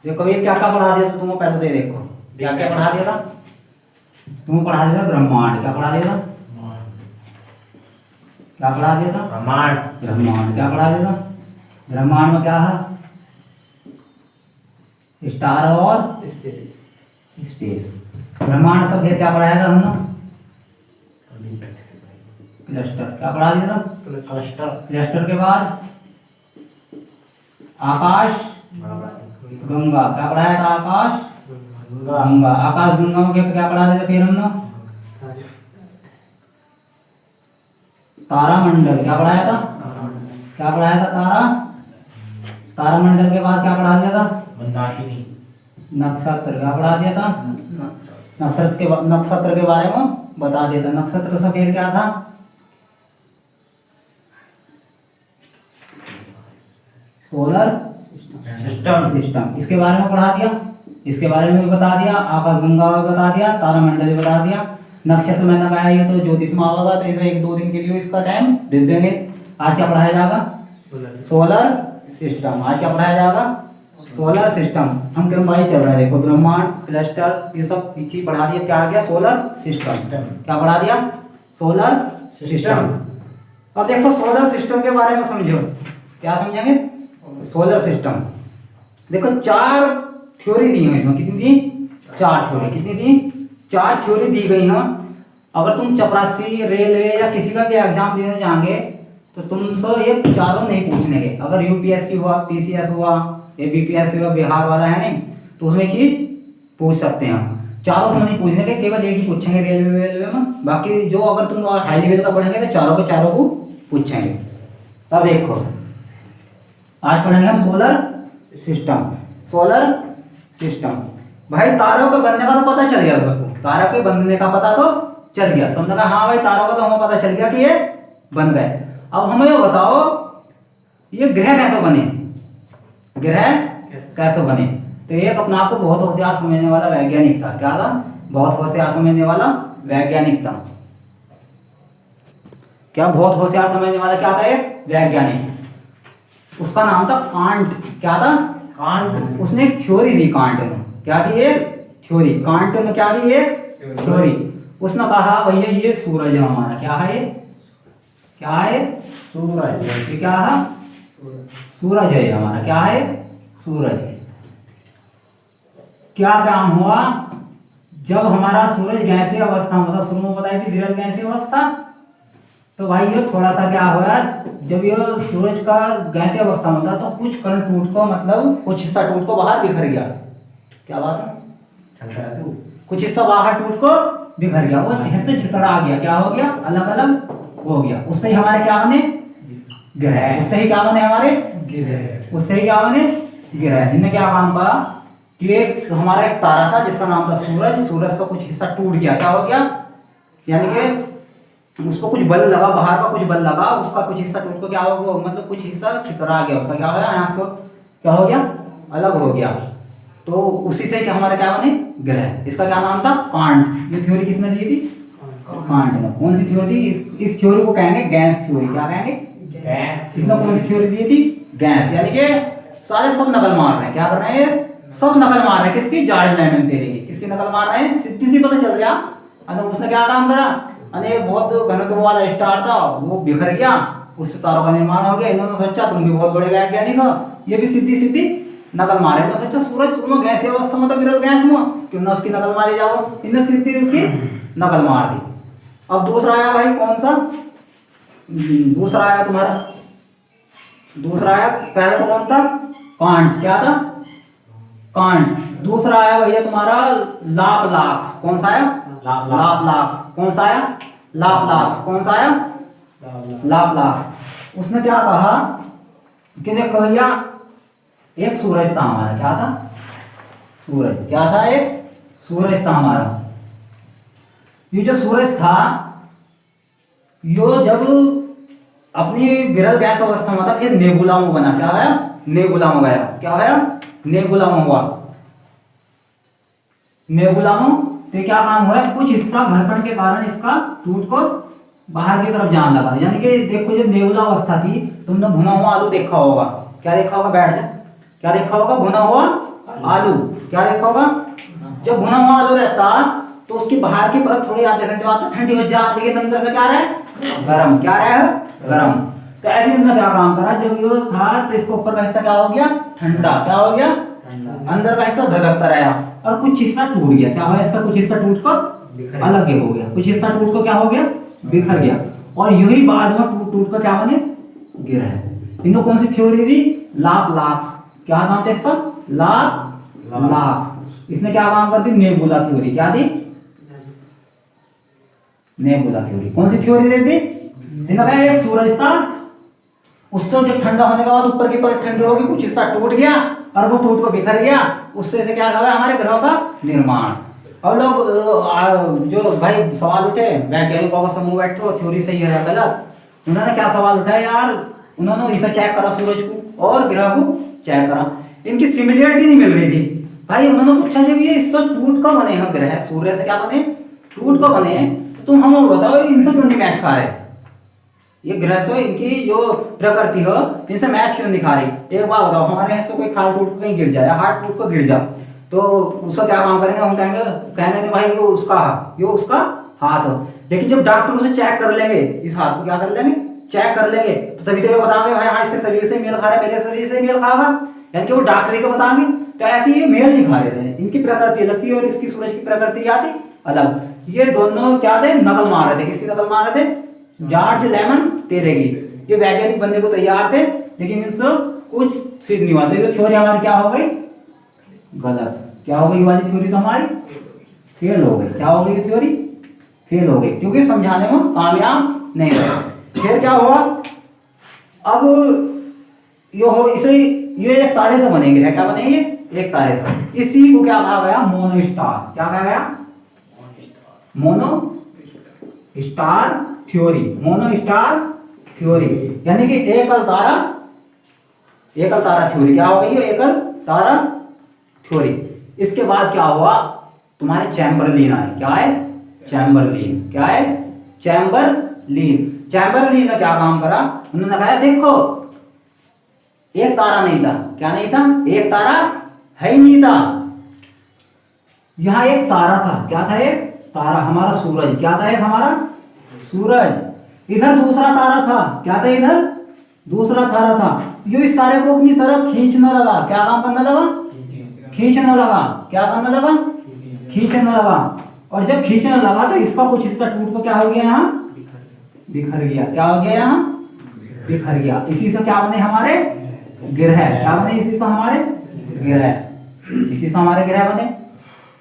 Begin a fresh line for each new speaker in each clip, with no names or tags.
देखो ये क्या क्या पढ़ा दिया था तुम्हें, पहले तो ये देखो क्या क्या पढ़ा दिया था तुम्हें। पढ़ा दिया था ब्रह्मांड। क्या पढ़ा दिया था? क्या पढ़ा दिया था?
ब्रह्मांड।
ब्रह्मांड। क्या पढ़ा दिया था? ब्रह्मांड में क्या है? स्टार और स्पेस। ब्रह्मांड सब फिर क्या पढ़ाया था हमने? क्लस्टर। क्या पढ़ा दिया था?
क्लस्टर।
क्लस्टर के बाद आकाश गंगा। क्या पढ़ाया था? आकाश गंगा। आकाश गंगा में क्या क्या पढ़ा दिया था फिर हमने? तारामंडल। क्या पढ़ाया था? क्या पढ़ाया था? तारामंडल के बाद क्या पढ़ा दिया था?
मंदाकिनी।
नक्षत्र। क्या पढ़ा दिया था? नक्षत्र के बारे में बता दिया था। नक्षत्र से फिर क्या था? Solar system. इसके बारे में पढ़ा दिया। इसके बारे में भी बता दिया। आकाश गंगा भी बता दिया। तारामंडल भी बता दिया। नक्षत्र मैंने कहा ये तो ज्योतिष में होगा, तो इसे 1-2 दिन के लिए इसका टाइम दे देंगे। आज क्या पढ़ाया जाएगा? Solar system. आज क्या पढ़ाया जाएगा? Solar system. हम क्रम वाइज चल रहा है। देखो ब्रह्मांड, क्लस्टर, ये सब चीज पढ़ा दिया। क्या आ गया? Solar system. क्या पढ़ा दिया? Solar system. अब देखो सोलर सिस्टम के बारे में समझो। क्या समझेंगे? Solar system. देखो 4 थ्योरी दी है इसमें। कितनी दी? 4 थ्योरी। कितनी दी? 4 थ्योरी दी गई हैं। अगर तुम चपरासी, रेलवे या किसी का भी एग्जाम देने जाओगे तो तुमसे ये चारों नहीं पूछने के। अगर यूपीएससी हुआ, पीसीएस हुआ, या बीपीएससी हुआ, बिहार वाला है नहीं, तो उसमें चीज पूछ सकते हैं। चारों से नहीं पूछने के, केवल एक ही पूछेंगे रेलवे में। बाकी जो अगर तुम हाई लेवल का पढ़ेंगे तो चारों के चारों को पूछेंगे। अब देखो आज पढ़ेंगे हम सोलर सिस्टम। Solar system. भाई तारों के बनने का तो पता चल गया सबको। तारों के बनने का पता तो चल गया। समझा? हाँ भाई तारों का तो हमें पता चल गया कि ये बन गए। अब हमें ये बताओ ये ग्रह कैसे बने? ग्रह कैसे बने? तो एक अपने आप को बहुत होशियार समझने वाला वैज्ञानिक था। क्या था? बहुत होशियार समझने वाला वैज्ञानिक था। क्या बहुत होशियार समझने वाला क्या था? एक वैज्ञानिक। उसका नाम था कांट। क्या था? कांट। उसने एक थ्योरी दी। कांट ने क्या दी? एक थ्योरी। कांट ने क्या दी? एक थ्योरी। उसने कहा भैया ये सूरज है हमारा। क्या है? क्या है? सूरज। ये क्या है? सूरज है हमारा। क्या है? सूरज। क्या काम हुआ जब हमारा सूरज गैसीय अवस्था में था? शुरू में बताई थी विरल गैसीय अवस्था। तो भाई ये थोड़ा सा क्या हुआ, जब ये सूरज का गैसीय अवस्था में था तो कुछ कण टूट को, मतलब कुछ हिस्सा टूट को बाहर बिखर गया। क्या बात है? कुछ हिस्सा बाहर टूट को बिखर गया। वो हिस्से छितरा आ गया। क्या हो गया? अलग अलग हो गया। उससे ही हमारे क्या बने? ग्रह। उससे ही क्या बने? हमारे ग्रह। उससे ही क्या बने? ग्रह। इनने क्या काम करा कि एक हमारा एक तारा था जिसका नाम था सूरज। सूरज से कुछ हिस्सा टूट गया। क्या हो गया? यानी कि उसको कुछ बल लगा, बाहर का कुछ बल लगा, उसका कुछ हिस्सा टूट को क्या हो गया, मतलब कुछ हिस्सा छितरा गया। उसका क्या हो गया? यहाँ से क्या हो गया? अलग हो गया। तो उसी से क्या हमारे क्या बने? ग्रह। इसका क्या नाम था? कांट। ये थ्योरी किसने दी थी? कांट ने। कौन सी थ्योरी थी? इस थ्योरी को कहेंगे गैस थ्योरी। क्या कहेंगे? गैस। इसने कौन सी थ्योरी दी थी? गैस। यानी कि सारे सब नकल मार रहे हैं। क्या कर रहे हैं? सब नकल मार रहे हैं। किसकी? जॉर्ज लेमन थ्योरी की। किसकी नकल मार रहे हैं? सीधी सी पता चल रहा। अरे उसने क्या काम करा? अरे बहुत घनत्व वाला स्टार था, वो बिखर गया, उससे तारों का निर्माण हो गया। इन्होंने सोचा तुम भी बहुत बड़े वैज्ञानिक हो, ये भी सीधी सीधी नकल मारे। तो सोचा सूरज शुरू में गैसीय अवस्था में था, विरल गैस में, क्यों ना उसकी नकल मारी जाओ। इन्होंने सीधी उसकी नकल मार दी। अब दूसरा आया भाई, कौन सा? दूसरा आया तुम्हारा, दूसरा आया। पहला तो कौन था? कांट। क्या था? कांट। दूसरा आया भैया तुम्हारा लाप्लास। कौन सा आया? लाप्लास। कौन सा आया? लाप्लास। कौन सा आया? लाप्लास। उसने क्या कहा कि देखो भैया एक सूरज था हमारा। क्या था? सूरज। क्या था? एक सूरज था हमारा। ये जो सूरज था यो जब अपनी विरल गैस अवस्था में था, फिर नेबुला में बना। क्या है? नेबुला में गया। क्या है? नेबुला में हुआ। नेबुला में तो क्या काम हुआ? कुछ हिस्सा घर्षण के कारण इसका टूट को बाहर की तरफ जाने लगा। यानी कि देखो जब नेबुला अवस्था थी, तुमने भुना हुआ आलू देखा होगा। क्या देखा होगा? बैठ जा। क्या देखा होगा? भुना हुआ आलू क्या देखा होगा, जब भुना हुआ आलू रहता तो उसकी बाहर की परत थोड़ी आधे घंटे बाद ठंडी हो जा, लेकिन अंदर से क्या रहे गरम, क्या रहे गरम। तो ऐसे इनका क्या काम करा, जब ये था तो इसके ऊपर का हिस्सा क्या हो गया ठंडा, क्या हो गया अंदर का हिस्सा धधकता रहा और कुछ हिस्सा टूट गया, क्या हुआ इसका कुछ हिस्सा टूट कर अलग हो गया, कुछ हिस्सा टूट कर क्या हो गया बिखर गया, और यही बाद में टूट टूट कर क्या बने गिरा है। इनको कौन सी थ्योरी दी, लाप्लास, क्या नाम था इसका लाप्लास। इसने क्या काम कर दी, नेबुला थ्योरी, क्या दी नेबुला थ्योरी। कौन सी थ्योरी दे दी, इन्होंने कहा एक सूरज था, उससे जब ठंडा होने के बाद ऊपर की परत ठंडी होगी, कुछ हिस्सा टूट गया और वो टूट को बिखर गया, उससे से क्या हुआ हमारे ग्रहों का निर्माण। और लोग जो भाई सवाल उठे वैज्ञानिकों का समूह बैठो थ्योरी सही है या गलत, उन्होंने क्या सवाल उठाया यार, उन्होंने इसे चेक करा सूरज को और ग्रह को चेक करा, इनकी सिमिलरिटी नहीं मिल रही थी। भाई उन्होंने पूछा जब ये इससे टूट कर बने हैं ग्रह, सूर्य से क्या बने टूट कर बने, तो तुम हमें बताओ इनसे क्यों नहीं मैच खा रहे, ये ग्रह से इनकी जो प्रकृति हो इनसे मैच क्यों दिखा रही। एक बात बताओ, हमारे यहाँ से कोई खाल टूट कर कहीं गिर जाए, हाथ टूट कर गिर जाए, तो उसका क्या काम करेंगे, हम कहेंगे भाई ये उसका हाथ हो, लेकिन जब डॉक्टर उसे चेक कर लेंगे, इस हाथ को क्या कर लेंगे चेक कर लेंगे, तो तभी तो बताएंगे भाई हाँ इसके शरीर से मेल खा रहा है, मेरे शरीर से मेल खाएगा, यानी कि वो डॉक्टर ही तो बताएंगे। तो ऐसे ये मेल नहीं खा रहे थे, इनकी प्रकृति अलग थी और इसकी सूरज की प्रकृति क्या थी अलग। ये दोनों क्या थे नकल मार रहे थे, किसकी नकल मार रहे थे, जॉर्ज लेमन तेरे की। ये वैज्ञानिक बनने को तैयार थे लेकिन इनसे कुछ सिद्ध नहीं हुआ, तो ये थ्योरी हमारी क्या हो गई गलत, क्या हो गई वाली थ्योरी तो हमारी फेल हो गई, क्या हो गई थ्योरी फेल हो गई, क्योंकि समझाने में कामयाब नहीं रहे। फिर क्या हुआ, अब ये हो इसे ये एक तारे से बनेंगे, क्या बनेंगे एक तारे से, इसी को क्या कहा गया मोनो स्टार, क्या कहा गया mono star theory, mono star theory, यानी कि एकल तारा थ्योरी, क्या हो गई एकल तारा थ्योरी। इसके बाद क्या हुआ, तुम्हारे चैम्बरलिन आए, क्या है चैम्बरलिन, क्या है चैम्बरलिन ने क्या काम करा, उन्होंने कहा देखो एक तारा नहीं था, क्या नहीं था एक तारा है ही नहीं था, यहां एक तारा था, क्या था एक तारा हमारा सूरज, क्या था एक हमारा सूरज, इधर दूसरा तारा था, क्या था इधर दूसरा तारा था, यो इस तारे को अपनी तरफ खींचने लगा, क्या काम करने लगा खींचने लगा, क्या करने लगा खींचने लगा, और जब खींचने लगा तो इसका कुछ हिस्सा टूट कर क्या हो गया यहाँ बिखर गया, क्या हो गया यहाँ बिखर गया, इसी से क्या बने हमारे ग्रह, क्या बने इसी से हमारे ग्रह, इसी से हमारे ग्रह बने।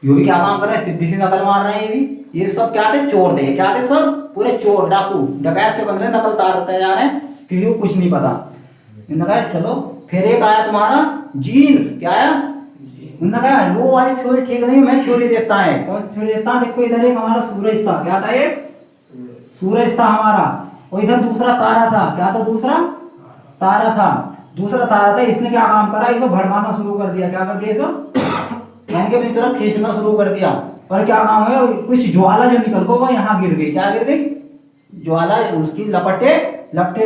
यो भी क्या काम कर रहे हैं सीधी सी नकल मार रहे हैं, ये भी ये सब क्या थे चोर थे, क्या थे सब पूरे चोर डाकू डकैत से बन रहे नकल तारते जा रहे हैं, किसी को कुछ नहीं पता। इन्होंने कहा चलो फिर एक आया तुम्हारा जीन्स, क्या आया उन्होंने कहा वो वाली थ्योरी ठीक नहीं, मैं थ्योरी देता है, कौन सी थ्योरी देता है, देखो इधर एक हमारा सूरज था, क्या था एक सूरज था हमारा, और इधर दूसरा तारा था, क्या था दूसरा तारा था, इसने क्या काम करा, इसे भड़काना शुरू कर दिया, क्या कर दिया इसे यानी कि अपनी तरफ खींचना शुरू कर दिया, और क्या काम हुआ कुछ ज्वाला जो निकल गई वो यहाँ गिर गई, क्या गिर गई ज्वाला, उसकी लपटे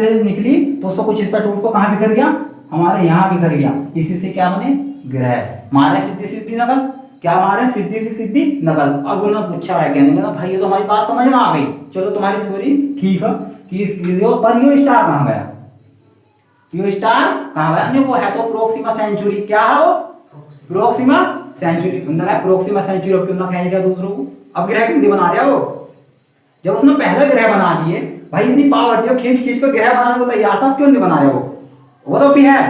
से निकली तो उससे कुछ हिस्सा टूट को कहाँ बिखर गया हमारे यहाँ बिखर गया, इसी से क्या बने ग्रह, मारे सीधी नकल, क्या मारे सीधी नकल। अब उन्होंने पूछा वैज्ञानिक ने भाई ये तो हमारी बात समझ में आ गई, चलो तुम्हारी थ्योरी ठीक है कि पर यो स्टार कहाँ गया, यो स्टार कहाँ गया, नहीं वो है तो प्रोक्सिमा सेंचुरी, क्या है वो प्रोक्सिमा सेंचुरी, प्रोक्सिमा सेंचुरी अब क्यों ना कहेगा दूसरों को, अब ग्रह क्यों नहीं बना रहा वो, जब उसने पहले ग्रह बना दिए भाई इतनी पावर थी खींच खींच कर ग्रह बनाने को तैयार था, क्यों नहीं बना रहे वो तो भी है,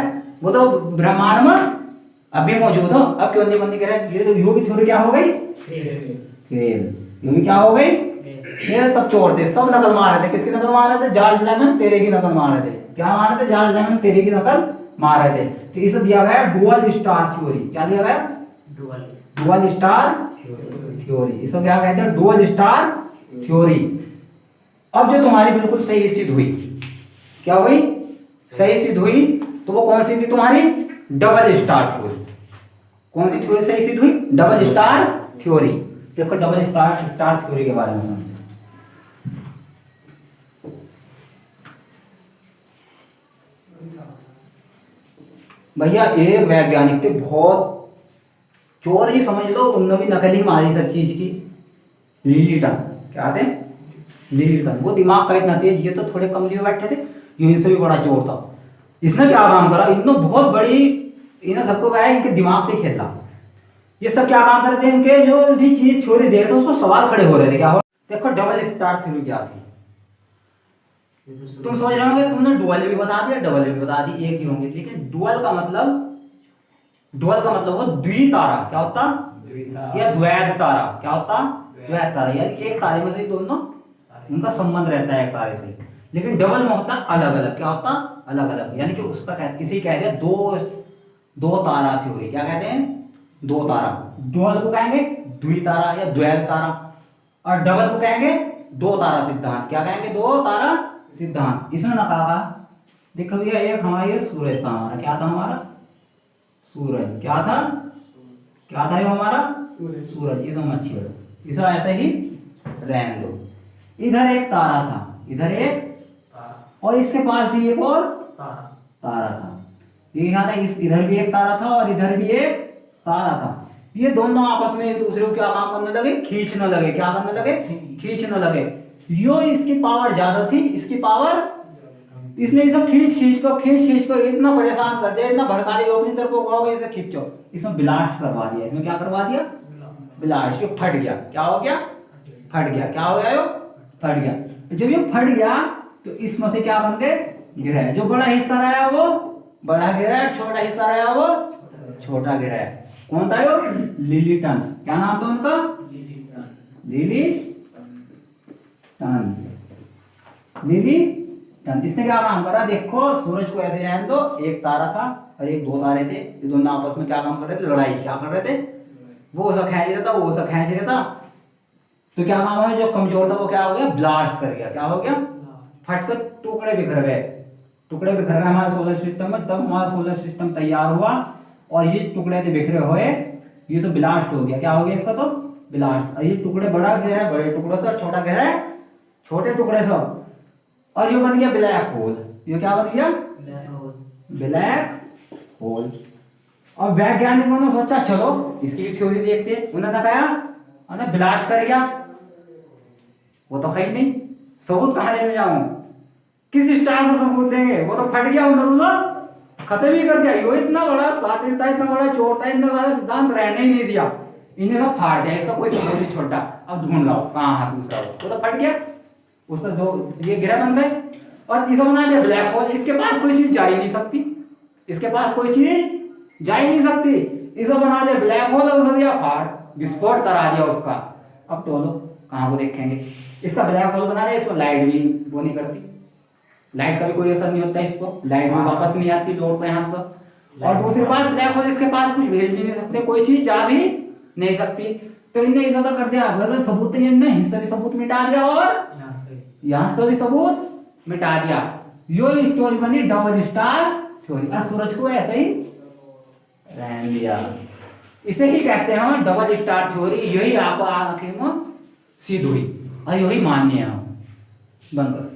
वो तो ब्रह्मांड में अभी मौजूद हो, अब क्यों नहीं बनती ग्रह, ये तो यो भी थ्योरी क्या हो गई फेल, यो भी क्या हो गई, ये सब चोर थे, सब नकल मार रहे थे, किसकी नकल मार रहे थे जॉर्ज लेमन तेरे की नकल मार रहे थे, क्या मार रहे थे जॉर्ज लेमन तेरे की नकल मार रहे थे। तो इसे दिया गया डुअल स्टार थ्योरी, क्या दिया गया डुअल स्टार थ्योरी, इसे क्या कहते हैं डुअल स्टार थ्योरी। अब जो तुम्हारी बिल्कुल सही सिद्ध हुई, क्या हुई सही सिद्ध हुई, तो वो कौन सी थी तुम्हारी डबल स्टार थ्योरी, कौन सी थ्योरी सही सिद्ध हुई डबल स्टार थ्योरी। देखो डबल स्टार थ्योरी के बारे में समझो, भैया एक वैज्ञानिक थे बहुत चोर ही समझ लो, उनने भी नकल ही मारी सब चीज की। लिलीटन क्या थे, लिलीटन। वो दिमाग का इतना तेज, ये तो थोड़े कमली में बैठे थे, ये इनसे भी बड़ा चोर था। इसने क्या काम करा, इन्होंने बहुत बड़ी, इन्हें सबको कहा इनके दिमाग से खेला। ये सब क्या काम करते हैं, इनके जो भी चीज थ्योरी देख रहे थे उसको सवाल खड़े हो रहे थे। क्या हो, देखो डबल स्टार थ्योरी क्या थी। तुम सोच रहे होंगे तुमने डुअल भी बता दिया, डबल भी बता दी, एक ही होंगे, लेकिन डुअल का मतलब वो द्वितारा क्या होता, या द्वैध तारा क्या होता, द्वैध तारा, यानी कि एक तारे में से दोनों उनका संबंध रहता है एक तारे से। लेकिन डबल में होता अलग अलग, क्या होता, अलग अलग, यानी कि उसका किसी कह दिया दो तारा थ्योरी। क्या कहते हैं, दो तारा। डुअल को कहेंगे द्वितारा या द्वैध तारा, और डबल को कहेंगे दो तारा सिद्धांत। क्या कहेंगे, दो तारा सिद्धांत। इसने ना कहा, देखो भैया एक हमारा ये सूरज था, हमारा क्या था, हमारा सूरज क्या था, क्या था ये हमारा सूरज। ये समझ छिए, इसे ऐसे ही रहने दो। इधर एक तारा था, इधर एक, और इसके पास भी एक और तारा था। ये क्या था, इधर भी एक तारा था और इधर भी एक तारा था। ये दोनों आपस में एक दूसरे को क्या काम करने लगे, खींचने लगे। क्या करने लगे, खींचने लगे। यो इसकी पावर ज्यादा थी, इसकी पावर, इसने इसे खींच को इतना परेशान कर दिया, इतना भड़का दिया, अपनी तरफ को इसे खींचो, इसमें ब्लास्ट करवा दिया। इसमें क्या करवा दिया, ब्लास्ट। ये फट गया, क्या हो गया, फट गया। क्या हो गया, यो फट गया। जब ये फट गया तो इसमें से क्या बन गए, ग्रह। जो बड़ा हिस्सा रहा वो बड़ा ग्रह, छोटा हिस्सा रहा वो छोटा ग्रह। कौन था यो, लिलीटन। क्या नाम था उनका, लिलीटन। इसने क्या काम करा, देखो सूरज को ऐसे रहने दो, एक तारा था और एक दो तारे थे, ये दोनों आपस में क्या काम कर रहे थे, लड़ाई। क्या कर रहे थे, वो उसे खींच रहा था, वो उसे खींच रहा था। तो क्या नाम है, जो कमजोर था वो क्या हो गया, ब्लास्ट कर गया। क्या हो गया, फट कर टुकड़े बिखर गए। टुकड़े बिखर गए हमारे सोलर सिस्टम में। तब हमारा सोलर सिस्टम तैयार हुआ, और ये टुकड़े थे बिखरे हुए, ये तो ब्लास्ट हो गया। क्या हो गया इसका, तो ब्लास्ट। और ये टुकड़े बड़ा गहरा, बड़े टुकड़ों से, छोटा गहरा, छोटे टुकड़े से, और ये बन गया ब्लैक होल। ये क्या बन गया, ब्लैक होल। और वैज्ञानिकों ने सोचा चलो इसकी भी थ्योरी देखते हैं। उन्होंने कहा ब्लास्ट कर गया, वो तो है ही नहीं, सबूत कहाँ लेने जाऊं, किस स्टार से सबूत देंगे, वो तो फट गया, उन्होंने तो खत्म ही कर दिया। यो इतना बड़ा शातिर था, इतना बड़ा चोर था, इतना सारा सिद्धांत रहने ही नहीं दिया, इन्हें सब फाड़ दिया, इसका कोई सबूत नहीं छोड़ा। अब ढूंढ लाओ कहाँ है दूसरा, वो तो फट गया, उसका दो ये ग्रह बन गए, और इसे बना दिया ब्लैक होल। इसके पास कोई चीज जा ही नहीं सकती, इसके पास कोई चीज जा ही नहीं सकती, इसे बना दिया ब्लैक होल, उसे दिया फाड़, विस्फोट करा दिया उसका। अब टोलो कहाँ को देखेंगे, इसका ब्लैक होल बना दिया, इसको लाइट भी वो नहीं करती, लाइट का भी कोई असर नहीं होता इसको, लाइट भी वापस नहीं आती लोड पे यहाँ से। और दूसरी बात, ब्लैक होल इसके पास कुछ भेज भी नहीं सकते, कोई चीज जा भी नहीं सकती। तो इनने ऐसा तो कर दिया, अगर सबूत नहीं, इससे भी सबूत मिटा दिया, और यहाँ से भी सबूत मिटा दिया। यो स्टोरी बनी डबल स्टार थ्योरी। और सूरज को ऐसे ही रहने दिया, इसे ही कहते हैं डबल स्टार थ्योरी। यही आपको आखिर में सिद्ध हुई, और यही मान्य है। बंद करो।